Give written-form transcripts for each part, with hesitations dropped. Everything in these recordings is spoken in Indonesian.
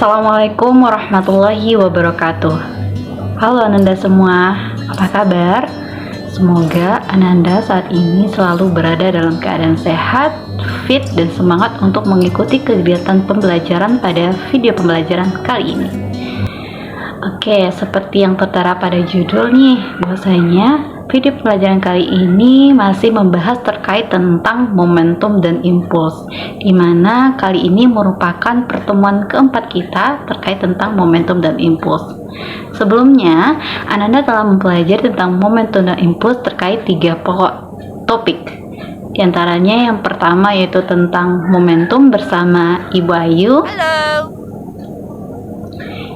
Assalamualaikum warahmatullahi wabarakatuh. Halo Ananda semua, apa kabar? Semoga Ananda saat ini selalu berada dalam keadaan sehat, fit, dan semangat untuk mengikuti kegiatan pembelajaran pada video pembelajaran kali ini. Oke, seperti yang tertera pada judul nih, bahwasanya video pembelajaran kali ini masih membahas terkait tentang momentum dan impuls, di mana kali ini merupakan pertemuan keempat kita terkait tentang momentum dan impuls. Sebelumnya, Ananda telah mempelajari tentang momentum dan impuls terkait 3 pokok topik. Di antaranya yang pertama yaitu tentang momentum bersama Ibu Ayu. Halo.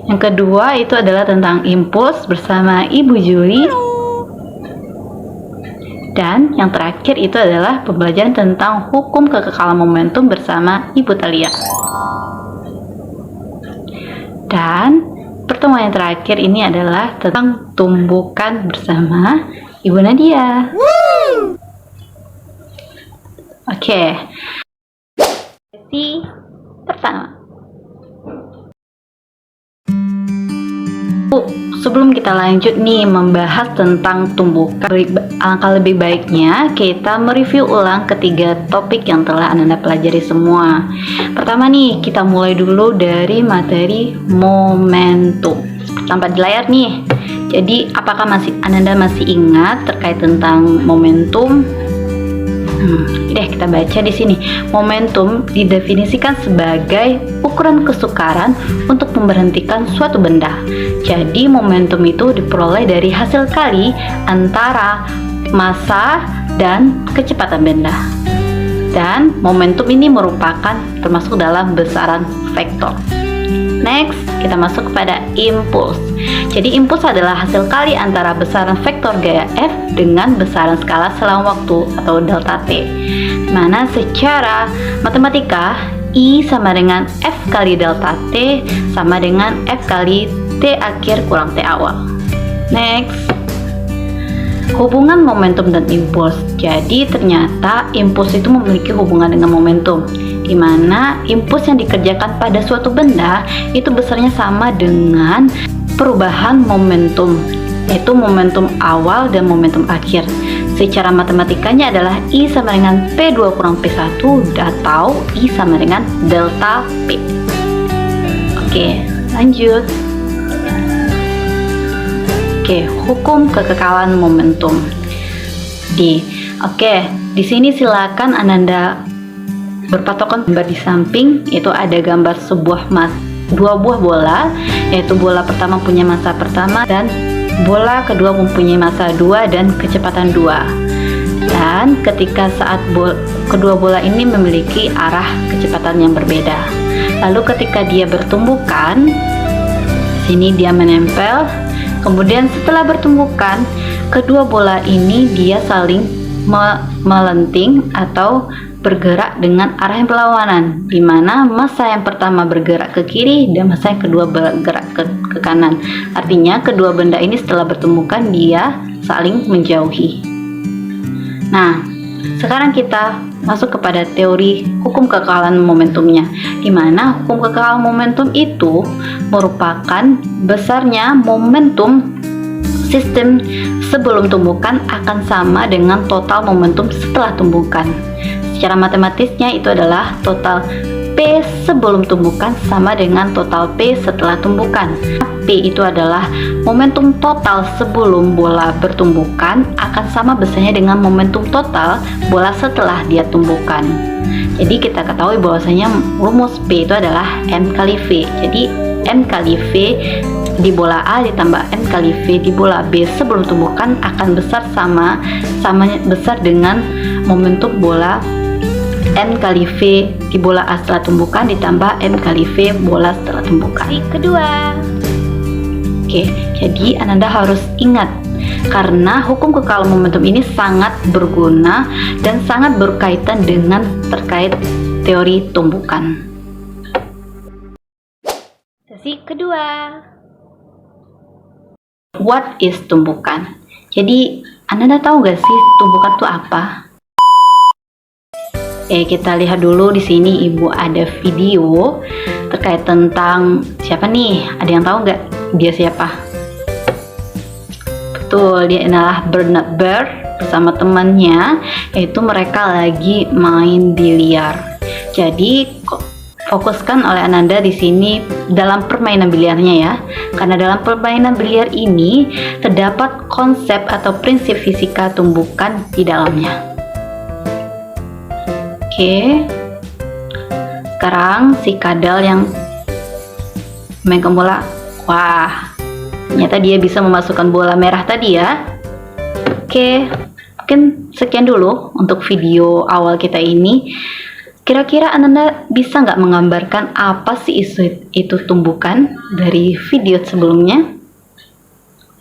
Yang kedua itu adalah tentang impuls bersama Ibu Juli. Dan yang terakhir itu adalah pembelajaran tentang hukum kekekalan momentum bersama Ibu Talia. Dan pertemuan yang terakhir ini adalah tentang tumbukan bersama Ibu Nadia. Oke. Sesi pertama. Sebelum kita lanjut nih membahas tentang tumbukan, alangkah lebih baiknya kita mereview ulang ketiga topik yang telah Ananda pelajari semua. Pertama nih, kita mulai dulu dari materi momentum. Tampak di layar nih. Jadi, apakah Ananda masih ingat terkait tentang momentum? Kita baca di sini. Momentum didefinisikan sebagai ukuran kesukaran untuk memberhentikan suatu benda. Jadi momentum itu diperoleh dari hasil kali antara massa dan kecepatan benda. Dan momentum ini merupakan termasuk dalam besaran vektor. Next, kita masuk kepada impuls. Jadi impuls adalah hasil kali antara besaran vektor gaya F dengan besaran skala selang waktu atau delta T. Mana secara matematika I sama dengan F kali delta T sama dengan F kali T akhir kurang T awal. Next, hubungan momentum dan impuls. Jadi ternyata impuls itu memiliki hubungan dengan momentum, di mana impuls yang dikerjakan pada suatu benda itu besarnya sama dengan perubahan momentum, yaitu momentum awal dan momentum akhir. Secara matematikanya adalah I sama dengan P2 kurang P1 atau I sama dengan delta P. Oke, lanjut. Oke, hukum kekekalan momentum. Di sini silakan Ananda berpatokan gambar di samping, itu ada gambar dua buah bola, yaitu bola pertama punya massa pertama dan bola kedua mempunyai massa 2 dan kecepatan 2. Dan ketika saat kedua bola ini memiliki arah kecepatan yang berbeda. Lalu ketika dia bertumbukan, sini dia menempel. Kemudian setelah bertumbukan, kedua bola ini dia saling melenting atau bergerak dengan arah yang berlawanan, di mana massa yang pertama bergerak ke kiri dan massa yang kedua bergerak ke kanan. Artinya kedua benda ini setelah bertumbukan dia saling menjauhi. Nah, sekarang kita masuk kepada teori hukum kekekalan momentumnya, di mana hukum kekekalan momentum itu merupakan besarnya momentum sistem sebelum tumbukan akan sama dengan total momentum setelah tumbukan. Secara matematisnya itu adalah total P sebelum tumbukan sama dengan total P setelah tumbukan. P itu adalah momentum total sebelum bola bertumbukan akan sama besarnya dengan momentum total bola setelah dia tumbukan. Jadi kita ketahui bahwasanya rumus P itu adalah M kali V. Jadi M kali V di bola A ditambah M kali V di bola B sebelum tumbukan akan besar sama besar dengan momentum bola M kali V di bola A setelah tumbukan ditambah M kali V bola setelah tumbukan. Kedua. Jadi Ananda harus ingat, karena hukum kekekalan momentum ini sangat berguna dan sangat berkaitan dengan terkait teori tumbukan. Sesi kedua. What is tumbukan? Jadi Ananda tahu gak sih tumbukan itu apa? Kita lihat dulu di sini Ibu ada video terkait tentang siapa nih? Ada yang tahu nggak dia siapa? Betul, dia adalah Bernard Bear bersama temannya, yaitu mereka lagi main biliar. Jadi fokuskan oleh Ananda di sini dalam permainan biliarnya ya, karena dalam permainan biliar ini terdapat konsep atau prinsip fisika tumbukan di dalamnya. Oke, sekarang si kadal yang megang bola, wah, ternyata dia bisa memasukkan bola merah tadi ya. Oke, mungkin sekian dulu untuk video awal kita ini. Kira-kira Ananda bisa nggak menggambarkan apa sih itu tumbukan dari video sebelumnya?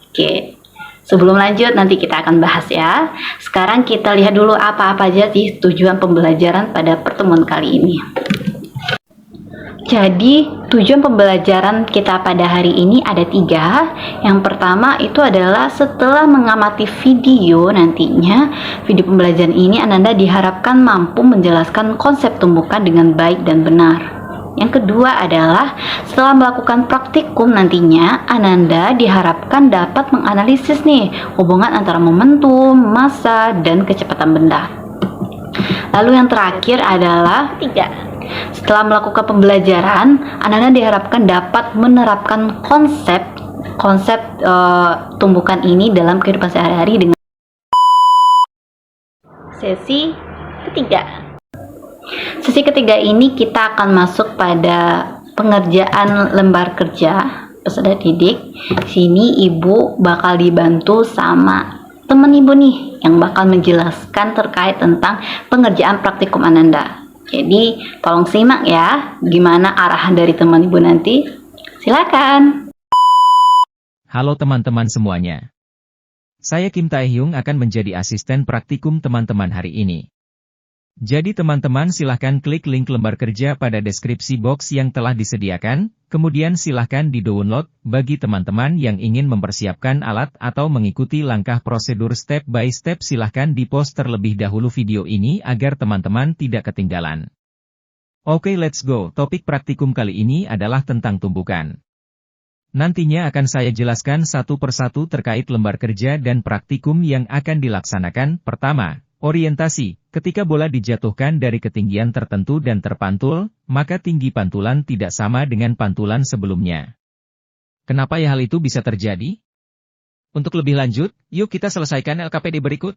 Oke, sebelum lanjut nanti kita akan bahas ya. Sekarang kita lihat dulu apa-apa aja sih tujuan pembelajaran pada pertemuan kali ini. Jadi tujuan pembelajaran kita pada hari ini ada 3. Yang pertama itu adalah setelah mengamati video nantinya, video pembelajaran ini Ananda diharapkan mampu menjelaskan konsep tumbukan dengan baik dan benar. Yang kedua adalah setelah melakukan praktikum nantinya Ananda diharapkan dapat menganalisis nih hubungan antara momentum, massa, dan kecepatan benda. Lalu yang terakhir adalah 3. Setelah melakukan pembelajaran, Ananda diharapkan dapat menerapkan konsep tumbukan ini dalam kehidupan sehari-hari dengan sesi ketiga. Sesi ketiga ini kita akan masuk pada pengerjaan lembar kerja peserta didik. Di sini ibu bakal dibantu sama teman ibu nih yang bakal menjelaskan terkait tentang pengerjaan praktikum Ananda. Jadi tolong simak ya gimana arahan dari teman ibu nanti. Silakan. Halo teman-teman semuanya. Saya Kim Taehyung akan menjadi asisten praktikum teman-teman hari ini. Jadi teman-teman silahkan klik link lembar kerja pada deskripsi box yang telah disediakan, kemudian silahkan di-download bagi teman-teman yang ingin mempersiapkan alat atau mengikuti langkah prosedur step by step silahkan di-post terlebih dahulu video ini agar teman-teman tidak ketinggalan. Oke, let's go. Topik praktikum kali ini adalah tentang tumbukan. Nantinya akan saya jelaskan satu persatu terkait lembar kerja dan praktikum yang akan dilaksanakan. Pertama, orientasi. Ketika bola dijatuhkan dari ketinggian tertentu dan terpantul, maka tinggi pantulan tidak sama dengan pantulan sebelumnya. Kenapa ya hal itu bisa terjadi? Untuk lebih lanjut, yuk kita selesaikan LKPD berikut.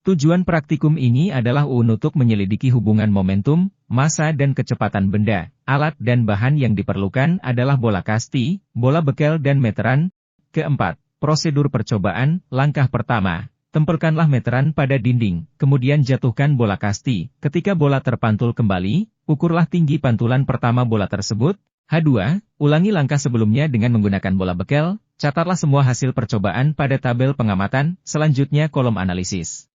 Tujuan praktikum ini adalah untuk menyelidiki hubungan momentum, massa dan kecepatan benda. Alat dan bahan yang diperlukan adalah bola kasti, bola bekel dan meteran. Keempat, prosedur percobaan. Langkah pertama, tempelkanlah meteran pada dinding, kemudian jatuhkan bola kasti. Ketika bola terpantul kembali, ukurlah tinggi pantulan pertama bola tersebut. H2, ulangi langkah sebelumnya dengan menggunakan bola bekel. Catatlah semua hasil percobaan pada tabel pengamatan, selanjutnya kolom analisis.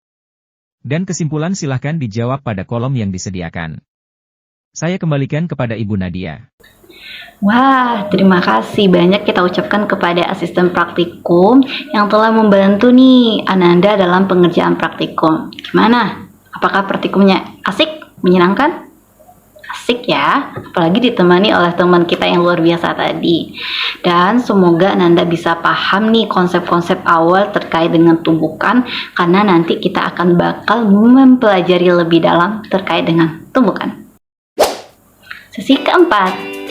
Dan kesimpulan silahkan dijawab pada kolom yang disediakan. Saya kembalikan kepada Ibu Nadia. Wah, terima kasih banyak kita ucapkan kepada asisten praktikum yang telah membantu nih Ananda dalam pengerjaan praktikum. Gimana? Apakah praktikumnya asik? Menyenangkan? Asik ya, apalagi ditemani oleh teman kita yang luar biasa tadi. Dan semoga Ananda bisa paham nih konsep-konsep awal terkait dengan tumbukan, karena nanti kita akan bakal mempelajari lebih dalam terkait dengan tumbukan. Sesi keempat.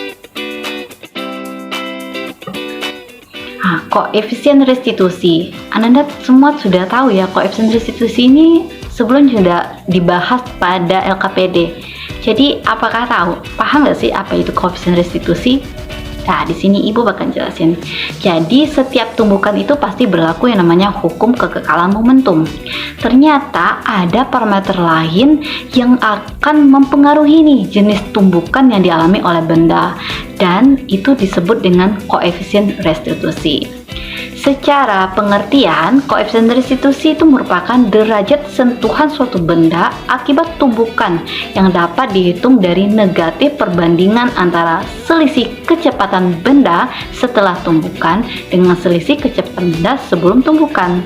Koefisien restitusi. Ananda semua sudah tahu ya, koefisien restitusi ini sebelum sudah dibahas pada LKPD. Jadi apakah paham nggak sih apa itu koefisien restitusi? Nah, di sini Ibu bakal jelasin. Jadi setiap tumbukan itu pasti berlaku yang namanya hukum kekekalan momentum. Ternyata ada parameter lain yang akan mempengaruhi nih jenis tumbukan yang dialami oleh benda, dan itu disebut dengan koefisien restitusi. Secara pengertian, koefisien restitusi itu merupakan derajat sentuhan suatu benda akibat tumbukan yang dapat dihitung dari negatif perbandingan antara selisih kecepatan benda setelah tumbukan dengan selisih kecepatan benda sebelum tumbukan.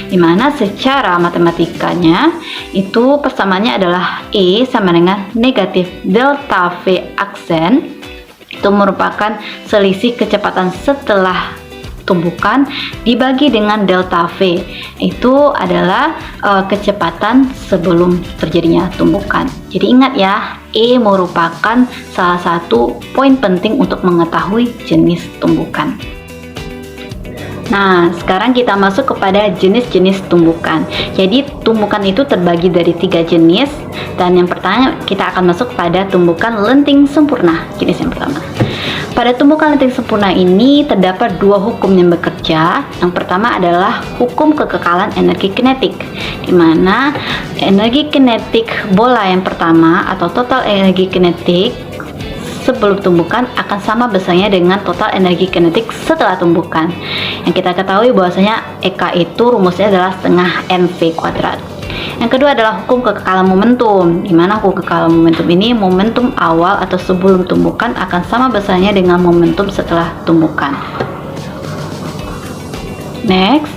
Dimana secara matematikanya itu persamaannya adalah E sama dengan negatif delta V aksen itu merupakan selisih kecepatan setelah tumbukan dibagi dengan delta V, itu adalah kecepatan sebelum terjadinya tumbukan. Jadi ingat ya, E merupakan salah satu poin penting untuk mengetahui jenis tumbukan. Nah, sekarang kita masuk kepada jenis-jenis tumbukan. Jadi tumbukan itu terbagi dari 3 jenis, dan yang pertama kita akan masuk pada tumbukan lenting sempurna, jenis yang pertama. Pada tumbukan lenting sempurna ini terdapat 2 hukum yang bekerja. Yang pertama adalah hukum kekekalan energi kinetik, di mana energi kinetik bola yang pertama atau total energi kinetik sebelum tumbukan akan sama besarnya dengan total energi kinetik setelah tumbukan. Yang kita ketahui bahwasanya EK itu rumusnya adalah setengah mv kuadrat. Yang kedua adalah hukum kekekalan momentum, di mana hukum kekekalan momentum ini momentum awal atau sebelum tumbukan akan sama besarnya dengan momentum setelah tumbukan. Next,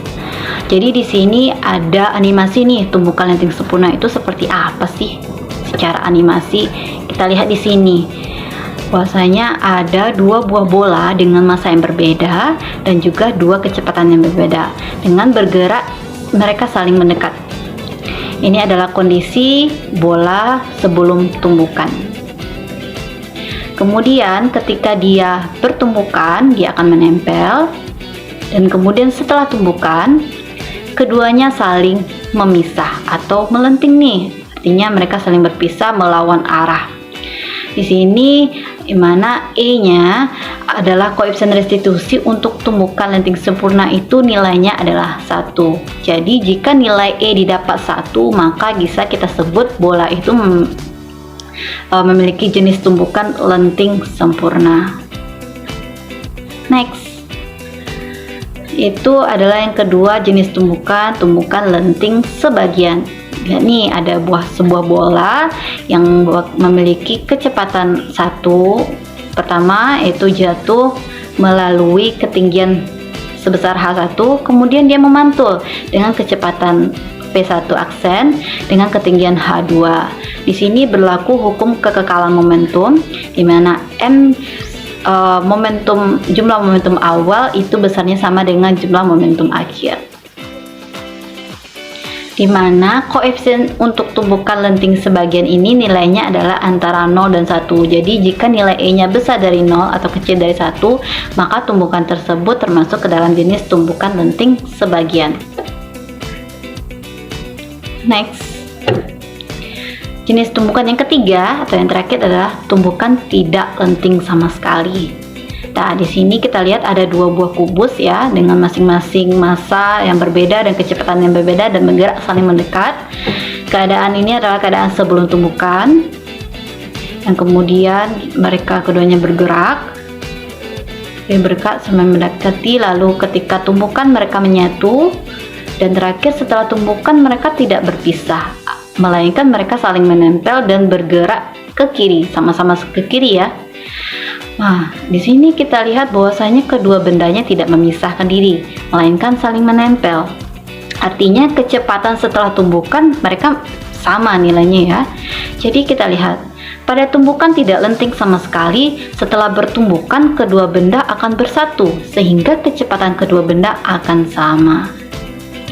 jadi di sini ada animasi nih, tumbukan lenting sempurna itu seperti apa sih? Secara animasi kita lihat di sini. Bahwasanya ada 2 buah bola dengan massa yang berbeda dan juga 2 kecepatan yang berbeda. Dengan bergerak mereka saling mendekat. Ini adalah kondisi bola sebelum tumbukan. Kemudian ketika dia bertumbukan, dia akan menempel, dan kemudian setelah tumbukan, keduanya saling memisah atau melenting nih. Artinya mereka saling berpisah melawan arah. Di sini di mana E-nya adalah koefisien restitusi untuk tumbukan lenting sempurna itu nilainya adalah 1. Jadi jika nilai E didapat 1, maka bisa kita sebut bola itu memiliki jenis tumbukan lenting sempurna. Next, itu adalah yang kedua jenis tumbukan lenting sebagian. Lihat nih, ada sebuah bola yang memiliki kecepatan 1. Pertama yaitu jatuh melalui ketinggian sebesar H1, kemudian dia memantul dengan kecepatan V1 aksen dengan ketinggian H2. Di sini berlaku hukum kekekalan momentum, di mana jumlah momentum awal itu besarnya sama dengan jumlah momentum akhir. Di mana koefisien untuk tumbukan lenting sebagian ini nilainya adalah antara 0 dan 1. Jadi jika nilai E-nya besar dari 0 atau kecil dari 1, maka tumbukan tersebut termasuk ke dalam jenis tumbukan lenting sebagian. Next, jenis tumbukan yang ketiga atau yang terakhir adalah tumbukan tidak lenting sama sekali. Nah, di sini kita lihat ada 2 buah kubus ya, dengan masing-masing massa yang berbeda dan kecepatan yang berbeda dan bergerak saling mendekat. Keadaan ini adalah keadaan sebelum tumbukan, yang kemudian mereka keduanya bergerak sampai mendekati, lalu ketika tumbukan mereka menyatu, dan terakhir setelah tumbukan mereka tidak berpisah, melainkan mereka saling menempel dan bergerak ke kiri, sama-sama ke kiri ya. Nah, di sini kita lihat bahwasanya kedua bendanya tidak memisahkan diri, melainkan saling menempel. Artinya kecepatan setelah tumbukan mereka sama nilainya ya. Jadi kita lihat, pada tumbukan tidak lenting sama sekali, setelah bertumbukan kedua benda akan bersatu, sehingga kecepatan kedua benda akan sama.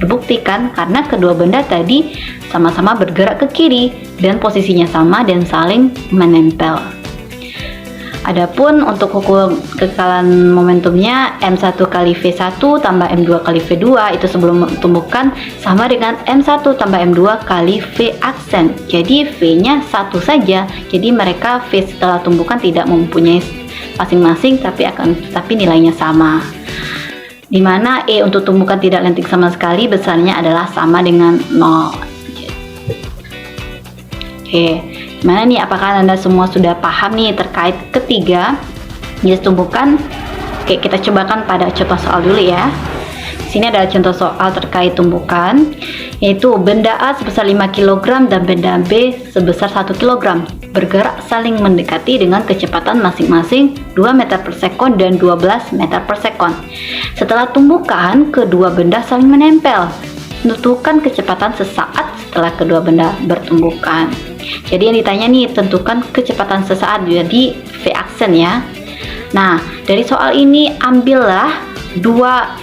Terbukti kan, karena kedua benda tadi sama-sama bergerak ke kiri dan posisinya sama dan saling menempel. Adapun untuk hukum kekekalan momentumnya, M1 kali V1 tambah M2 kali V2 itu sebelum tumbukan sama dengan M1 tambah M2 kali V aksen. Jadi V-nya 1 saja. Jadi mereka V setelah tumbukan tidak mempunyai masing-masing tapi nilainya sama. Dimana E untuk tumbukan tidak lenting sama sekali besarnya adalah sama dengan 0. Oke. Gimana nih, apakah Anda semua sudah paham nih terkait ketiga jenis tumbukan? Oke, kita cobakan pada contoh soal dulu ya. Di sini adalah contoh soal terkait tumbukan, yaitu benda A sebesar 5 kg dan benda B sebesar 1 kg bergerak saling mendekati dengan kecepatan masing-masing 2 meter per sekon dan 12 meter per sekon. Setelah tumbukan, kedua benda saling menempel. Tentukan kecepatan sesaat setelah kedua benda bertumbukan. Jadi yang ditanya nih, tentukan kecepatan sesaat, jadi V aksen ya. Nah, dari soal ini ambillah dua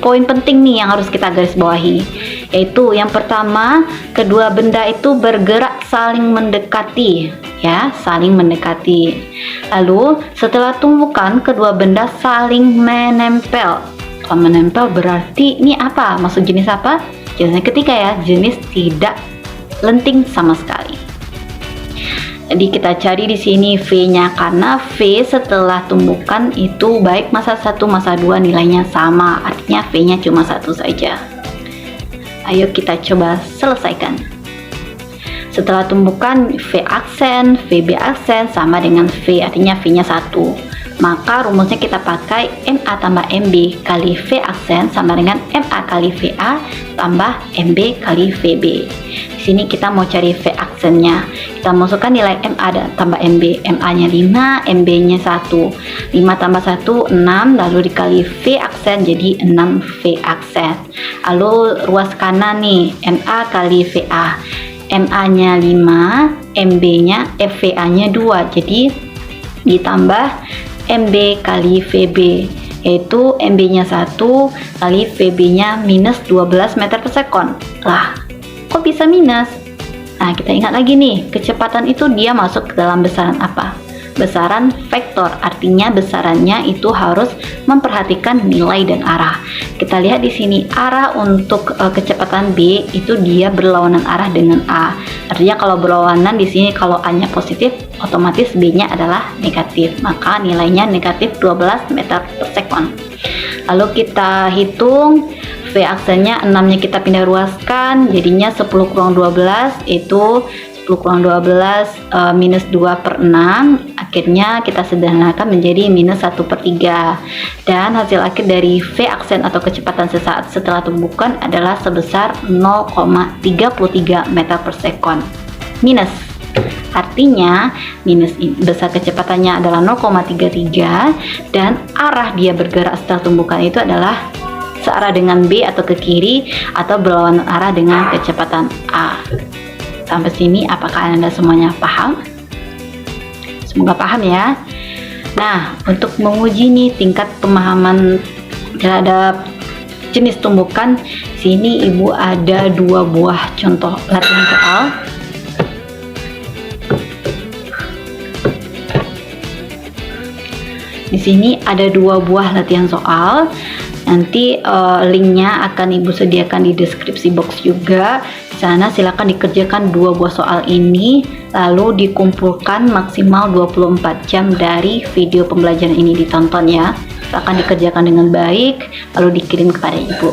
poin penting nih yang harus kita garis bawahi, yaitu yang pertama, kedua benda itu bergerak saling mendekati, ya, saling mendekati. Lalu setelah tumbukan kedua benda saling menempel. Kalau menempel berarti ini apa? Maksud jenis apa? Jenisnya ketiga ya, jenis tidak lenting sama sekali. Jadi kita cari di sini V-nya, karena V setelah tumbukan itu baik massa 1 massa 2 nilainya sama, artinya V-nya cuma 1 saja. Ayo kita coba selesaikan. Setelah tumbukan V aksen, VB aksen sama dengan V, artinya V-nya 1. Maka rumusnya kita pakai MA tambah MB kali V aksen sama dengan MA kali VA tambah MB kali VB. Di sini kita mau cari V aksennya. Kita masukkan nilai MA tambah MB. MA-nya 5, MB-nya 1. 5 tambah 1, 6, lalu dikali V aksen jadi 6 V aksen. Lalu ruas kanan nih, MA kali VA. MA-nya 5, MB-nya VA-nya 2. Jadi ditambah MB kali VB, yaitu MB-nya 1 kali VB-nya minus 12 meter per sekon. Lah, kok bisa minus? Nah, kita ingat lagi nih, kecepatan itu dia masuk ke dalam besaran apa? Besaran vektor, artinya besarannya itu harus memperhatikan nilai dan arah. Kita lihat di sini arah untuk kecepatan B itu dia berlawanan arah dengan A. Artinya kalau berlawanan di sini kalau A-nya positif, otomatis B-nya adalah negatif. Maka nilainya negatif 12 meter per sekon. Lalu kita hitung V aksennya 6-nya kita pindah ruaskan, jadinya 10 kurang 12 itu 10 kurang 12 minus 2 per 6, akhirnya kita sederhanakan menjadi minus 1 per 3, dan hasil akhir dari V aksen atau kecepatan sesaat setelah tumbukan adalah sebesar 0,33 meter per sekon. Minus, artinya minus besar kecepatannya adalah 0,33 dan arah dia bergerak setelah tumbukan itu adalah searah dengan B atau ke kiri atau berlawanan arah dengan kecepatan A. Sampai sini apakah Anda semuanya paham? Semoga paham ya. Nah, untuk menguji nih tingkat pemahaman terhadap jenis tumbukan, sini Ibu ada 2 buah contoh latihan soal. Di sini ada 2 buah latihan soal. Nanti linknya akan Ibu sediakan di deskripsi box juga. Di sana silakan dikerjakan 2 buah soal ini, lalu dikumpulkan maksimal 24 jam dari video pembelajaran ini ditonton ya. Akan dikerjakan dengan baik, lalu dikirim kepada Ibu.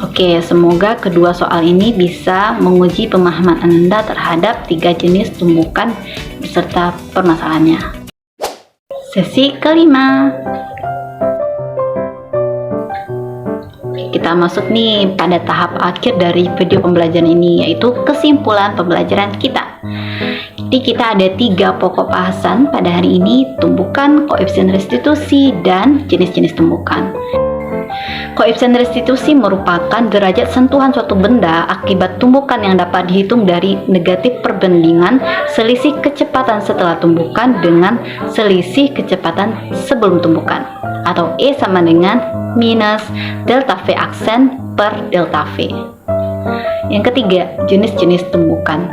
Oke, semoga kedua soal ini bisa menguji pemahaman Anda terhadap 3 jenis tumbukan beserta permasalahannya. Sesi kelima. Kita masuk nih pada tahap akhir dari video pembelajaran ini, yaitu kesimpulan pembelajaran kita. Jadi kita ada 3 pokok bahasan pada hari ini: tumbukan, koefisien restitusi, dan jenis-jenis tumbukan. Koefisien restitusi merupakan derajat sentuhan suatu benda akibat tumbukan yang dapat dihitung dari negatif perbandingan selisih kecepatan setelah tumbukan dengan selisih kecepatan sebelum tumbukan, atau E sama dengan minus delta V aksen per delta V. Yang ketiga, jenis-jenis tumbukan.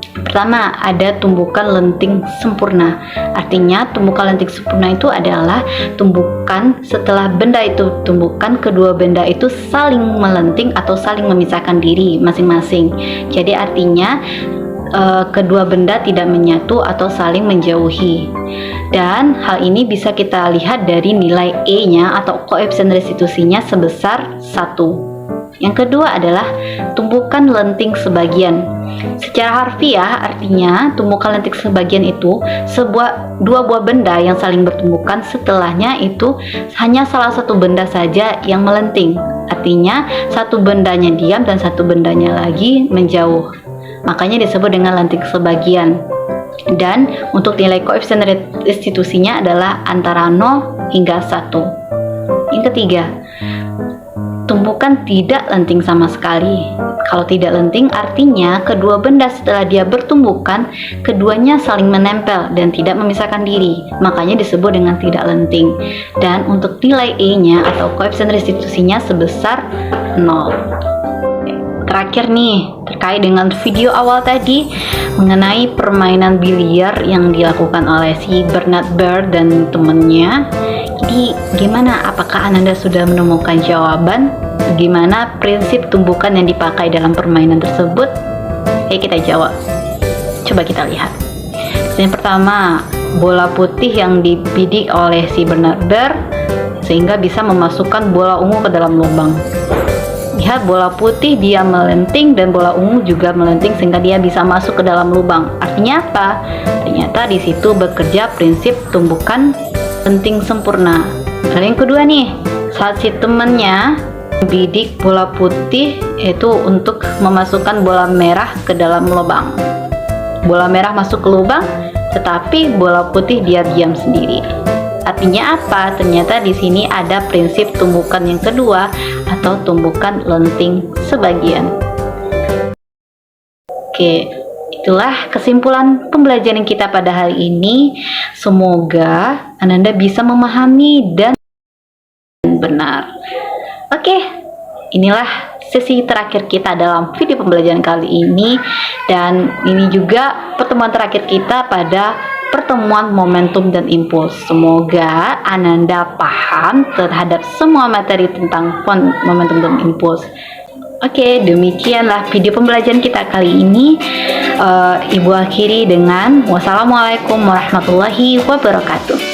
Pertama, ada tumbukan lenting sempurna. Artinya, tumbukan lenting sempurna itu adalah tumbukan setelah benda itu tumbukan, kedua benda itu saling melenting atau saling memisahkan diri masing-masing. Jadi artinya kedua benda tidak menyatu atau saling menjauhi. Dan hal ini bisa kita lihat dari nilai E-nya atau koefisien restitusinya sebesar 1. Yang kedua adalah tumbukan lenting sebagian. Secara harfiah artinya tumbukan lenting sebagian itu dua buah benda yang saling bertumbukan, setelahnya itu hanya salah satu benda saja yang melenting. Artinya satu bendanya diam dan satu bendanya lagi menjauh. Makanya disebut dengan lenting sebagian. Dan untuk nilai koefisien restitusinya adalah antara 0 hingga 1. Yang ketiga, tumbukan tidak lenting sama sekali. Kalau tidak lenting artinya kedua benda setelah dia bertumbukan, keduanya saling menempel dan tidak memisahkan diri. Makanya disebut dengan tidak lenting. Dan untuk nilai E-nya atau koefisien restitusinya sebesar 0. Terakhir nih, terkait dengan video awal tadi mengenai permainan biliar yang dilakukan oleh si Bernard Baird dan temannya. Jadi gimana? Apakah Ananda sudah menemukan jawaban? Gimana prinsip tumbukan yang dipakai dalam permainan tersebut? Kita jawab. Coba kita lihat. Yang pertama, bola putih yang dibidik oleh si Bernard Baird sehingga bisa memasukkan bola ungu ke dalam lubang. Lihat, bola putih dia melenting dan bola ungu juga melenting sehingga dia bisa masuk ke dalam lubang. Artinya apa? Ternyata di situ bekerja prinsip tumbukan lenting sempurna. Lalu yang kedua nih, saat si temannya bidik bola putih itu untuk memasukkan bola merah ke dalam lubang. Bola merah masuk ke lubang, tetapi bola putih dia diam sendiri. Artinya apa? Ternyata di sini ada prinsip tumbukan yang kedua atau tumbukan lenting sebagian. Oke, itulah kesimpulan pembelajaran kita pada hari ini. Semoga Ananda bisa memahami dan benar. Oke, inilah sesi terakhir kita dalam video pembelajaran kali ini, dan ini juga pertemuan terakhir kita pada pertemuan momentum dan impuls. Semoga Ananda paham terhadap semua materi tentang momentum dan impuls. Oke, demikianlah video pembelajaran kita kali ini. Ibu akhiri dengan wassalamualaikum warahmatullahi wabarakatuh.